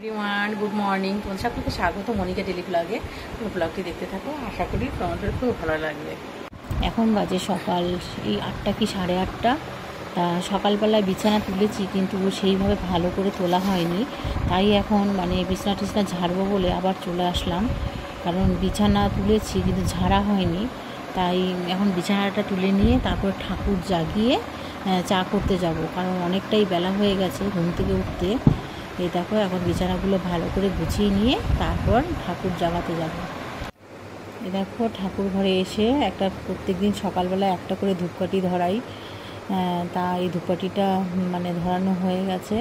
Everyone, good morning. তোমাদের সকলকে স্বাগত মনিকা ডেলি ব্লগে। ব্লগটি দেখতে থাকো, আশা করি তোমাদের খুব ভালো লাগবে। এখন বাজে সকাল এই 8টা কি 8:30। তা সকালবেলায় বিছানা তুলেছি, কিন্তু সেইভাবে ভালো করে তোলা হয়নি। তাই এখন বিছানা টিছানা ঝাড়বো বলে আবার চলে আসলাম, কারণ বিছানা তুলেছি কিন্তু ঝাড়া হয়নি। তাই এখন বিছানাটা তুলে নিয়ে তারপর ঠাকুর জাগিয়ে চা করতে যাব, কারণ অনেকটাই বেলা হয়ে গেছে ঘুম থেকে উঠতে। এই দেখো, এখন বিছানাগুলো ভালো করে গুছিয়ে নিয়ে তারপর ঠাকুর জাগাতে যাব। এ দেখো, ঠাকুর ঘরে এসে প্রত্যেক দিন সকালবেলা একটা করে ধূপকাঠি ধরাই। তা এই ধূপকাঠিটা ধরানো হয়ে গেছে।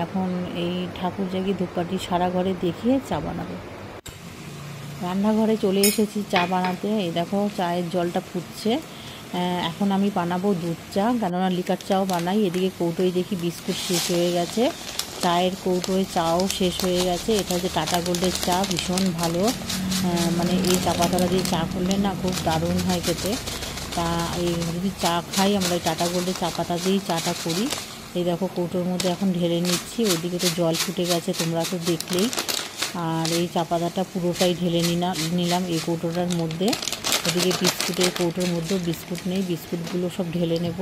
এখন এই ঠাকুর জাগিয়ে ধূপকাঠি সারা ঘরে দেখিয়ে চা বানাবো। রান্নাঘরে চলে এসেছি চা বানাতে। এই দেখো, চায়ের জলটা ফুটছে। এখন আমি বানাবো দুধ চা, কেননা লিকার চাও বানাই। এদিকে কৌটোয় দেখি বিস্কুট শেষ হয়ে গেছে, চায়ের কৌটোয় চাও শেষ হয়ে গেছে। এটা হচ্ছে টাটা গোল্ডের চা, ভীষণ ভালো। এই চা পাতাটা দিয়ে চা করলে না খুব দারুণ হয় খেতে। তা এই যদি চা খাই আমরা এই টাটা গোল্ডের চা পাতা দিয়েই চাটা করি। এই দেখো, কৌটোর মধ্যে এখন ঢেলে নিচ্ছি। ওইদিকে তো জল ফুটে গেছে, তোমরা তো দেখলেই। আর এই চা পাতাটা পুরোটাই ঢেলে নিলাম এই কৌটোটার মধ্যে। ওদিকে বিস্কুটের কৌটোর মধ্যেও বিস্কুট নেই, বিস্কুটগুলো সব ঢেলে নেব।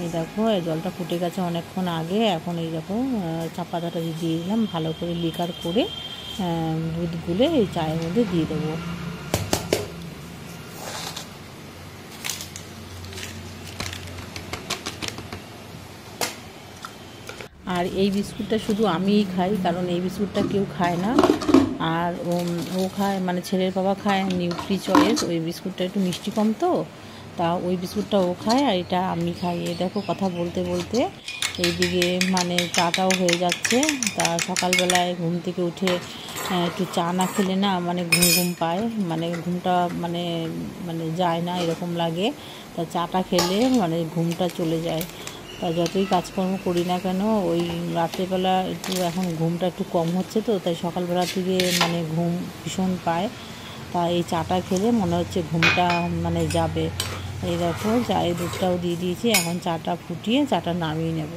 এই দেখো, এই জলটা ফুটে গেছে অনেকক্ষণ আগে। এখন এই দেখো, চা পাতাটা দিয়ে দিলাম, ভালো করে লিকার করে দুধ গুলে এই চায়ের মধ্যে দিয়ে দেবো। আর এই বিস্কুটটা শুধু আমিই খাই, কারণ এই বিস্কুটটা কেউ খায় না। আর ও খায়, ছেলের বাবা খায় নিউট্রি চয়েস, ওই বিস্কুটটা একটু মিষ্টি কম তো, তা ওই বিস্কুটটা ও খায় আর এটা আমি খাই। এই দেখো, কথা বলতে বলতে এইদিকে চাটাও হয়ে যাচ্ছে। তা সকালবেলায় ঘুম থেকে উঠে একটু চা না খেলে না ঘুম ঘুম পায়, ঘুমটা যায় না এরকম লাগে। তা চাটা খেলে ঘুমটা চলে যায়। তা যতই কাজকর্ম করি না কেন, ওই রাত্রেবেলা একটু এখন ঘুমটা একটু কম হচ্ছে তো, তাই সকালবেলা থেকে ঘুম ভীষণ পায়। তা এই চাটা খেলে মনে হচ্ছে ঘুমটা যাবে। এই দেখো, চায়ে দুধটাও দিয়ে দিয়েছি, এখন চাটা ফুটিয়ে চাটা নামিয়ে নেব।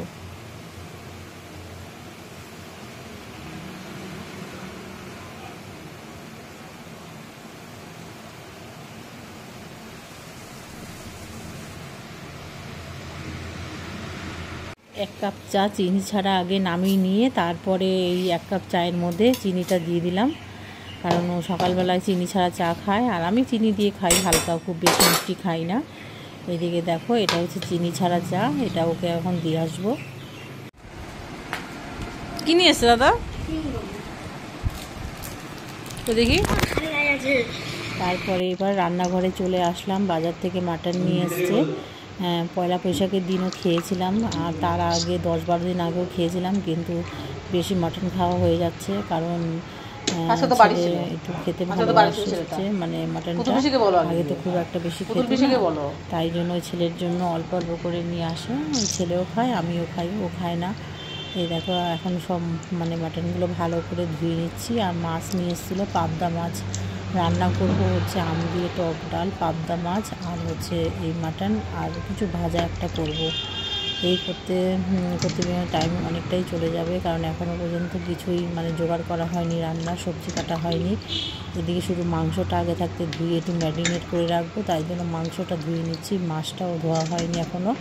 এক কাপ চা চিনি ছাড়া আগে নামিয়ে নিয়ে তারপরে এই এক কাপ চায়ের মধ্যে চিনিটা দিয়ে দিলাম, কারণ ও সকালবেলায় চিনি ছাড়া চা খায়, আর আমি চিনি দিয়ে খাই হালকা, খুব বেশি মিষ্টি খাই না। এইদিকে দেখো, এটা হচ্ছে চিনি ছাড়া চা, এটা ওকে এখন দিয়ে আসবো। কি নিয়ে এসছে দাদা? তো দেখি। তারপরে এবার রান্নাঘরে চলে আসলাম, বাজার থেকে মাটন নিয়ে এসছে। পয়লা বৈশাখের দিনও খেয়েছিলাম, আর তার আগে 10-12 দিন আগেও খেয়েছিলাম, কিন্তু বেশি মাটন খাওয়া হয়ে যাচ্ছে, কারণ একটু খেতে ভালোবাসছে মাটনটা। আগে তো খুব একটা বেশি খেতে, তাই জন্য ওই ছেলের জন্য অল্প অল্প করে নিয়ে আসে। ওই ছেলেও খায়, আমিও খাই, ও খায় না। এই দেখো, এখন সব মাটনগুলো ভালো করে ধুয়ে নিচ্ছি। আর মাছ নিয়ে এসেছিলো, পাবদা মাছ। রান্না করবো হচ্ছে আম দিয়ে টক ডাল, পাবদা মাছ, আর হচ্ছে এই মাটন, আর কিছু ভাজা একটা করব। এই করতে টাইম অনেকটাই চলে যাবে, কারণ এখনও পর্যন্ত কিছুই জোগাড় করা হয়নি, রান্না সবজি কাটা হয়নি। এদিকে শুধু মাংসটা আগে থাকতে ধুয়ে একটু ম্যারিনেট করে রাখবো, তাই জন্য মাংসটা ধুয়ে নিচ্ছি, মাছটাও ধোয়া হয়নি এখনও।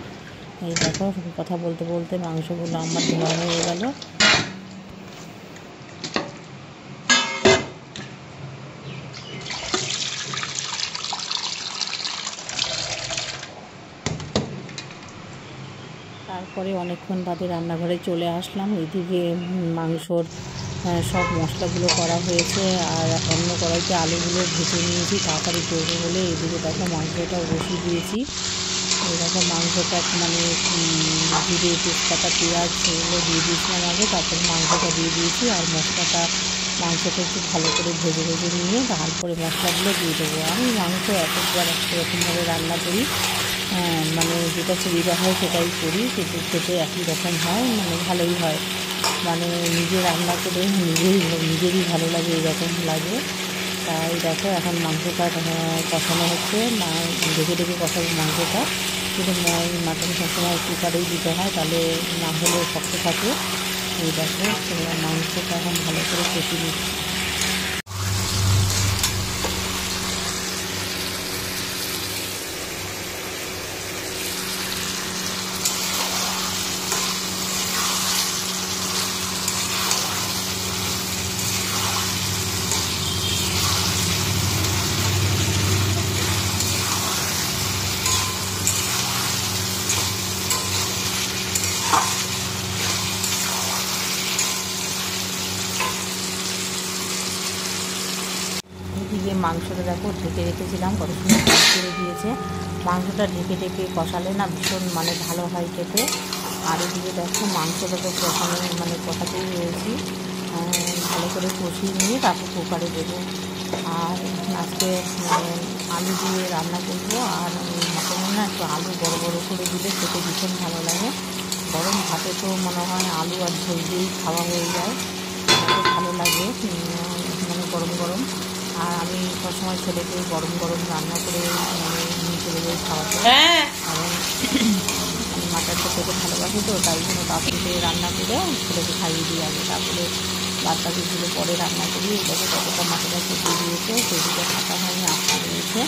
এই দেখো, কথা বলতে বলতে মাংসগুলো আমার ধোয়া হয়ে গেল। তারপরে অনেকক্ষণ বাদে রান্নাঘরে চলে আসলাম। এদিকে মাংসর সব মশলাগুলো করা হয়েছে, আর অন্য কড়াইতে আলুগুলো ভেজে নিয়েছি তাড়াতাড়ি করবো বলে। এদিকে দেখো, মাংসটাও বসিয়ে দিয়েছি। এই দেখো, মাংসটা জিরে, তেজপাতা, পেঁয়াজ সেগুলো দিয়ে দিয়েছিলাম আগে, তারপরে মাংসটা দিয়ে দিয়েছি। আর মাংসটা একটু ভালো করে ভেজে নিয়ে তারপরে মশলাগুলো দিয়ে দেবো। আমি মাংস একবার রকমভাবে রান্না করি, যেটা সুবিধা হয় সেটাই করি, কিন্তু খেতে একই রকম হয়, ভালোই হয়। নিজে রান্না করে নিজেরই ভালো লাগে, এরকম লাগে। তাই দেখো, এখন মাংসটা কষানো হচ্ছে, ঢেকে ঢেকে কষাবো মাংসটা। কিন্তু মাটন সবসময় কুকারেই দিতে হয়, তাহলে না হলে শক্ত থাকে। এই দেখো মাংসটা এখন ভালো করে কষি নিচ্ছি। এদিকে মাংসটা দেখো ঢেকে রেখেছিলাম, কত সুন্দর ভাত করে দিয়েছে। মাংসটা ঢেকে ঢেকে কষালে না ভীষণ মানে ভালো হয় খেতে। আর এদিকে দেখো মাংসটা তো কষাতেই রয়েছি, ভালো করে কষিয়ে নিয়ে তারপর কুকারে দেবো। আর আজকে আলু দিয়ে রান্না করবো। আর মাটনে না একটু আলু বড় বড় করে দিলে খেতে ভীষণ ভালো লাগে। গরম ভাতে তো মনে হয় আলু আর ঝোল দিয়েই খাওয়া হয়ে যায়, খুব ভালো লাগে গরম গরম। আর আমি সবসময় ছেলেকে গরম গরম রান্না করে নিয়ে চলে যাই খাওয়াতে, কারণ আমি মাটনটা খেতে ভালোবাসি তো, তাই জন্য তাড়াতাড়ি রান্না করে ছেলেকে খাইয়ে দিই আগে, তারপরে বাদ বাকিগুলো পরে রান্না করি। এটাকে কতটা মাটনটা কেটে দিয়েছে, সেদিকে কাটা হয়নি, আটা রয়েছে।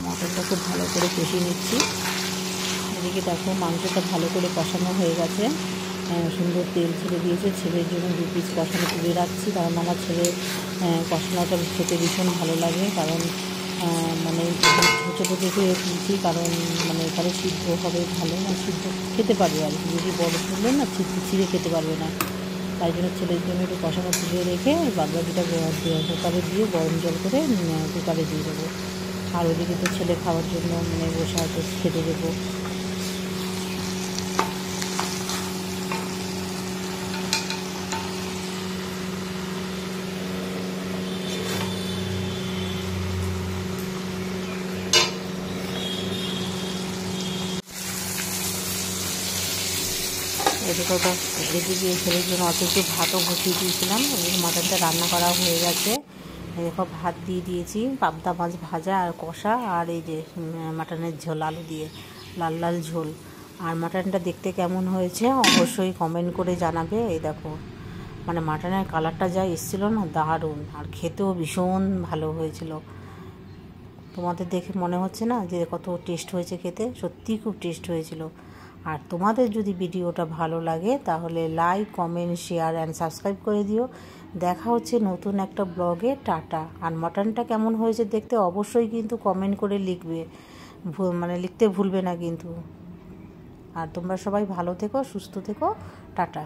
মটনটা খুব ভালো করে কষিয়ে নিচ্ছি। এদিকে দেখো মাংসটা ভালো করে কষানো হয়ে গেছে, সুন্দর তেল ছেড়ে দিয়েছে। ছেলের জন্য 2 পিস কষানো তুলে রাখছি, কারণ আমার ছেলে কষানোটা খেতে ভীষণ ভালো লাগে। কারণ ছোটো থেকে তুলছি, কারণ এখানে সিদ্ধ হবে ভালো না, সিদ্ধ খেতে পারবে আর কি। যদি বড় তুললে না ছিঁড়ে খেতে পারবে না, তাই জন্য ছেলের জন্য একটু কষানো তুলে রেখে বাদবাকিটা কুকারে দিয়ে গরম জল করে কুকারে দিয়ে দেবো। আর ওদিকে তো ছেলে খাওয়ার জন্য বসে আছে, খেতে দেবো। এদিকে ছেলের জন্য অত একটু ভাতও বসিয়ে দিয়েছিলাম। এদিকে মাটনটা রান্না করা হয়ে গেছে। দেখো ভাত দিয়ে দিয়েছি, পাবদা মাছ ভাজা আর কষা, আর এই যে মাটনের ঝোল, আলু দিয়ে লাল লাল ঝোল। আর মাটনটা দেখতে কেমন হয়েছে অবশ্যই কমেন্ট করে জানাবে। এই দেখো মাটনের কালারটা যা এসেছিলো না, দারুণ। আর খেতেও ভীষণ ভালো হয়েছিল। তোমাদের দেখে মনে হচ্ছে না যে কত টেস্ট হয়েছে খেতে? সত্যিই খুব টেস্ট হয়েছিল। আর তোমাদের যদি ভিডিওটা ভালো লাগে তাহলে like, comment, share and subscribe করে দিও। দেখা হচ্ছে নতুন একটা ব্লগে। টাটা। আর মাটনটা কেমন হয়েছে দেখতে অবশ্যই কিন্তু কমেন্ট করে লিখবে, লিখতে ভুলবে না কিন্তু। আর তোমরা সবাই ভালো থেকো, সুস্থ থেকো। টাটা।